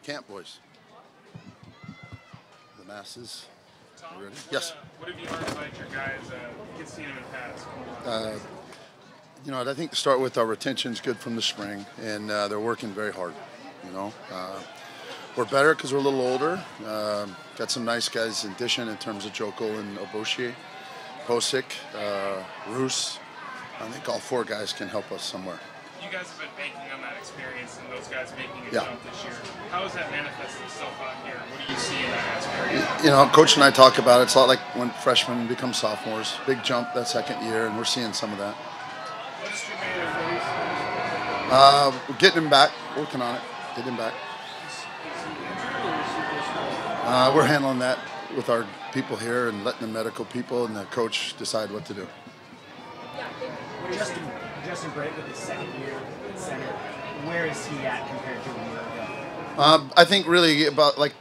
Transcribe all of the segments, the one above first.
Camp, boys. The masses. Tom, Ready? Yes. What have you heard about your guys? You've seen them in the past. You know, I think to start with, our retention's good from the spring, and they're working very hard. You know, we're better because we're a little older. Got some nice guys in addition in terms of Joko and Oboshie, Posick, Roos. I think all four guys can help us somewhere. You guys have been banking on that experience and those guys making a Yeah. jump this year. How has that manifested itself out here? What do you see in that experience? You know, Coach and I talk about it. It's a lot like when freshmen become sophomores. Big jump that second year, and we're seeing some of that. What's your main We're getting him back, working on it, getting him back. We're handling that with our people here and letting the medical people and the coach decide what to do. Justin Bright with his second year at center, where is he at compared to a year ago? I think really about like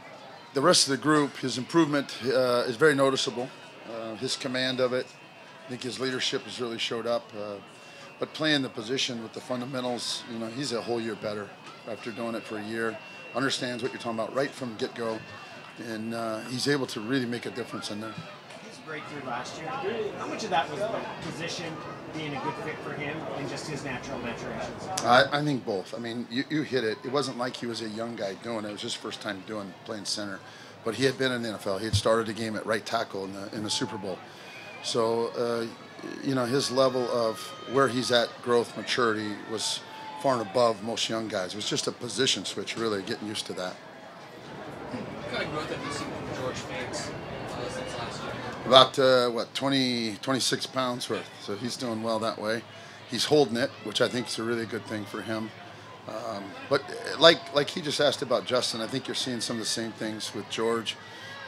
the rest of the group, his improvement is very noticeable. His command of it, I think his leadership has really showed up. But playing the position with the fundamentals, you know, he's a whole year better after doing it for a year. Understands what you're talking about right from get-go, and he's able to really make a difference in there. His breakthrough last year, how much of that was the position being a good fit for him and just his natural maturation? I think both. I mean, you hit it. It wasn't like he was a young guy doing it. It was his first time playing center. But he had been in the NFL. He had started a game at right tackle in the Super Bowl. So, you know, his level of where he's at, growth, maturity, was far and above most young guys. It was just a position switch, really, getting used to that. What kind of growth have you seen from George Fanks since last year? About, 26 pounds worth. So he's doing well that way. He's holding it, which I think is a really good thing for him. But like he just asked about Justin, I think you're seeing some of the same things with George,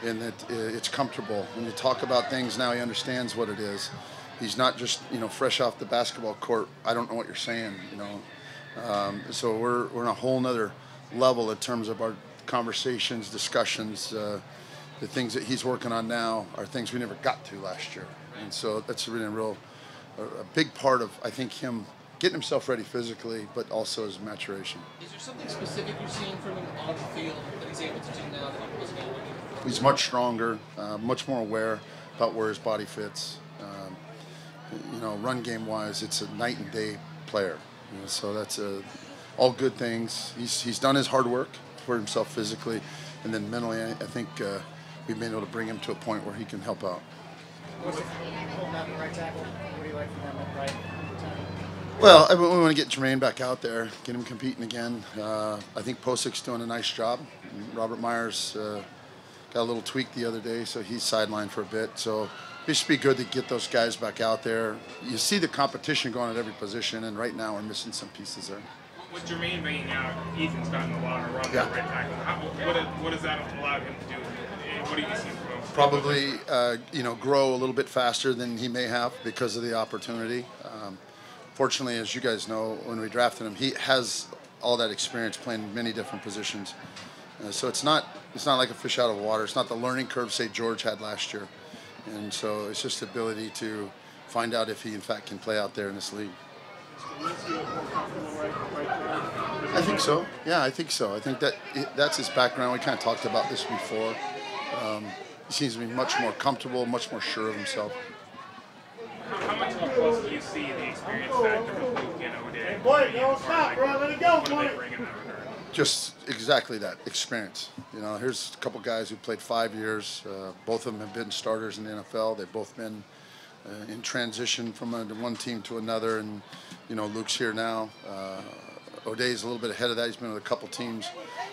in that it's comfortable. When you talk about things now, he understands what it is. He's not just, you know, fresh off the basketball court, I don't know what you're saying, you know. So we're on a whole nother level in terms of our conversations, discussions. The things that he's working on now are things we never got to last year. And so that's really a big part of, I think, him getting himself ready physically, but also his maturation. Is there something specific you're seeing from him on the field that he's able to do now that he wasn't able to do? He's much stronger, much more aware about where his body fits. You know, run game wise, it's a night and day player. You know, so that's all good things. He's done his hard work for himself physically, and then mentally, I think we've been able to bring him to a point where he can help out. Holding out the right tackle, what do you like from him at right? Well, we want to get Jermaine back out there, get him competing again. I think Posick's doing a nice job. Robert Myers got a little tweak the other day, so he's sidelined for a bit. So it should be good to get those guys back out there. You see the competition going at every position, and right now we're missing some pieces there. With Jermaine being out, Ethan's gotten a lot of run at right tackle. What does that allow him to do? What do you see from him? Probably, you know, grow a little bit faster than he may have because of the opportunity. Fortunately, as you guys know, when we drafted him, he has all that experience playing many different positions. So it's not like a fish out of water. It's not the learning curve, say, George had last year. And so it's just the ability to find out if he, in fact, can play out there in this league. I think so. Yeah, I think so. I think that's his background. We kind of talked about this before. He seems to be much more comfortable, much more sure of himself. How much of a plus do you see the experience factor with Luke and O'Day? Hey, boy, don't stop, bro. Let it go, What do boy. they bring in that regard? Just exactly that, experience. You know, here's a couple guys who played 5 years. Both of them have been starters in the NFL. They've both been in transition from one team to another. And, you know, Luke's here now. O'Day's a little bit ahead of that. He's been with a couple teams.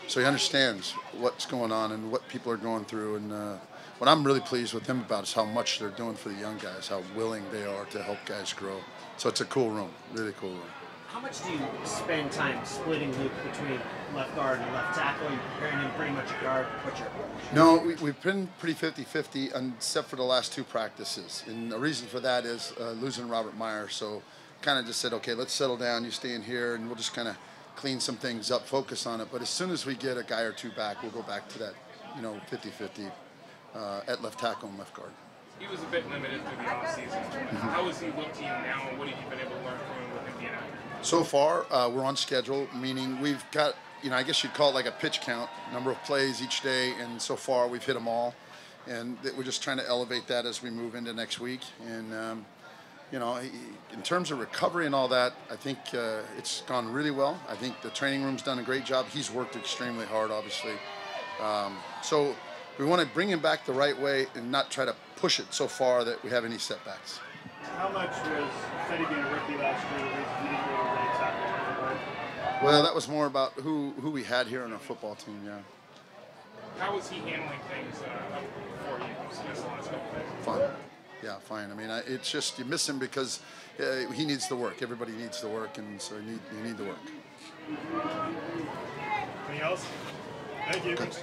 So he understands what's going on and what people are going through. And what I'm really pleased with him about is how much they're doing for the young guys, how willing they are to help guys grow. So it's a cool room, really cool room. How much do you spend time splitting Luke between left guard and left tackle and preparing him pretty much a guard? What's your approach? No, we've been pretty 50-50, except for the last two practices. And the reason for that is losing Robert Myers. So kind of just said, okay, let's settle down. You stay in here, and we'll just kind of clean some things up, focus on it. But as soon as we get a guy or two back, we'll go back to that, you know, 50-50 at left tackle and left guard. He was a bit limited through the offseason. How is he looking now, and what have you been able to learn from him with him being out here? So far, we're on schedule, meaning we've got I guess you'd call it like a pitch count, number of plays each day, and so far we've hit them all, and we're just trying to elevate that as we move into next week. And in terms of recovery and all that, I think it's gone really well. I think the training room's done a great job. He's worked extremely hard, obviously. So we want to bring him back the right way and not try to push it so far that we have any setbacks. How much was Fetty being a rookie last year the reason he didn't really right tackle? Well, that was more about who we had here on our football team, yeah. How was he handling things before you missed the last couple days? Fine. Yeah, fine. I mean, it's just you miss him because he needs the work. Everybody needs the work, and so you need the work. Anything else? Thank you. Good.